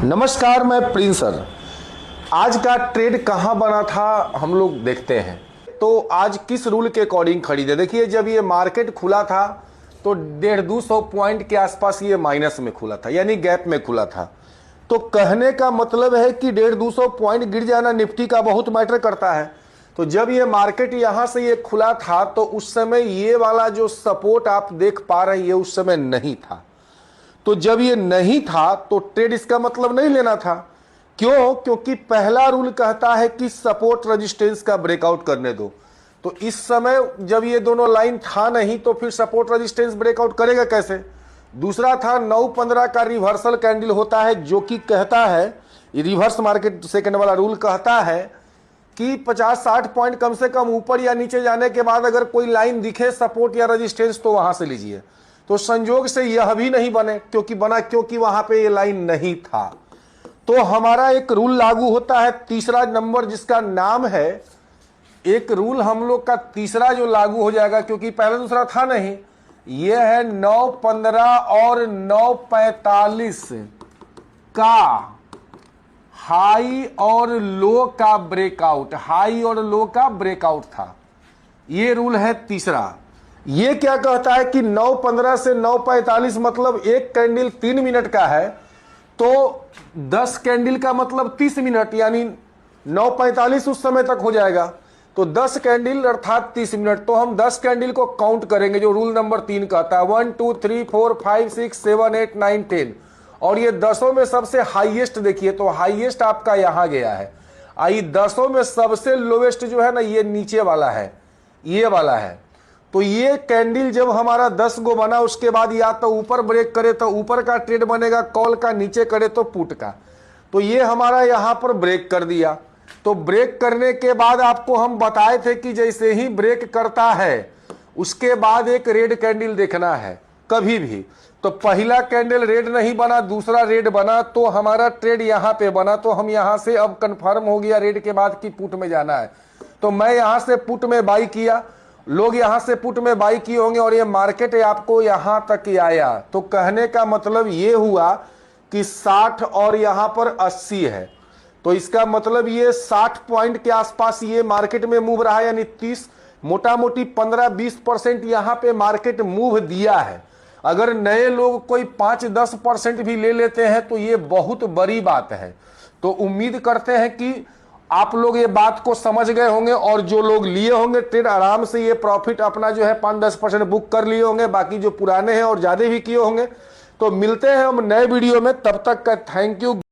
नमस्कार, मैं Prince sir. आज का ट्रेड कहां बना था हम लोग देखते हैं। तो आज किस रूल के अकॉर्डिंग खरीदे, देखिए जब ये मार्केट खुला था तो 150-200 पॉइंट के आसपास ये माइनस में खुला था, यानी गैप में खुला था। तो कहने का मतलब है कि 150-200 पॉइंट गिर जाना निफ्टी का बहुत मैटर करता है। तो जब ये मार्केट यहां से ये खुला था तो उस समय ये वाला जो सपोर्ट आप देख पा रहे हैं ये उस समय नहीं था। तो जब ये नहीं था तो ट्रेड इसका मतलब नहीं लेना था। क्यों? क्योंकि पहला रूल कहता है कि सपोर्ट रेजिस्टेंस का ब्रेकआउट करने दो। तो इस समय जब ये दोनों लाइन था नहीं तो फिर सपोर्ट रेजिस्टेंस ब्रेकआउट करेगा कैसे? दूसरा था 9-15 का रिवर्सल कैंडल होता है, जो कि कहता है, रिवर्स मार्केट सेकंड वाला रूल कहता है कि 50-60 पॉइंट कम से कम ऊपर या नीचे जाने के बाद अगर कोई लाइन दिखे सपोर्ट या रेजिस्टेंस तो वहां से लीजिए। तो संयोग से यह भी नहीं बने, क्योंकि वहां पे ये लाइन नहीं था। तो हमारा एक रूल लागू होता है, तीसरा नंबर, जिसका नाम है, एक रूल हम लोग का तीसरा जो लागू हो जाएगा, क्योंकि पहला दूसरा था नहीं, यह है 9-15 और 9-45 का हाई और लो का ब्रेकआउट। हाई और लो का ब्रेकआउट था, ये रूल है तीसरा। ये क्या कहता है कि 9-15 से 9-45 मतलब एक कैंडल 3 मिनट का है, तो 10 कैंडल का मतलब 30 मिनट, यानी 9:45 उस समय तक हो जाएगा। तो 10 कैंडल अर्थात 30 मिनट। तो हम 10 कैंडल को काउंट करेंगे, जो रूल नंबर 3 कहता है। 1 2 3 4 5 6 7 8 9 10, और ये 10 में सबसे हाईएस्ट देखिए, तो हाईएस्ट आपका यहां गया है। आई 10 में सबसे लोवेस्ट जो है ना, ये नीचे वाला है, ये वाला है। तो ये कैंडल जब हमारा 10 गो बना, उसके बाद या तो ऊपर ब्रेक करे तो ऊपर का ट्रेड बनेगा कॉल का, नीचे करे तो पुट का। तो ये हमारा यहां पर ब्रेक कर दिया। तो ब्रेक करने के बाद आपको हम बताए थे कि जैसे ही ब्रेक करता है उसके बाद एक रेड कैंडल देखना है कभी भी। तो पहला कैंडल रेड नहीं बना, दूसरा रेड बना, तो हमारा ट्रेड यहां पे बना। तो हम यहां से अब कंफर्म हो गया रेड के बाद कि पुट में जाना है। तो मैं यहां से पुट में बाई किया, लोग यहां से पुट में बाई किए होंगे, और ये मार्केट आपको यहां तक आया। तो कहने का मतलब ये हुआ कि 60 और यहां पर 80 है। तो इसका मतलब ये 60 पॉइंट के आसपास ये मार्केट में मूव रहा है, यानी 30 मोटा मोटी 15-20% यहां पे मार्केट मूव दिया है। अगर नए लोग कोई 5-10% भी ले लेते हैं तो ये बहुत बड़ी बात है। तो उम्मीद करते हैं कि आप लोग ये बात को समझ गए होंगे, और जो लोग लिए होंगे ट्रेड आराम से ये प्रॉफिट अपना जो है 5-10% बुक कर लिए होंगे। बाकी जो पुराने हैं और ज्यादा भी किए होंगे। तो मिलते हैं हम नए वीडियो में, तब तक का थैंक यू।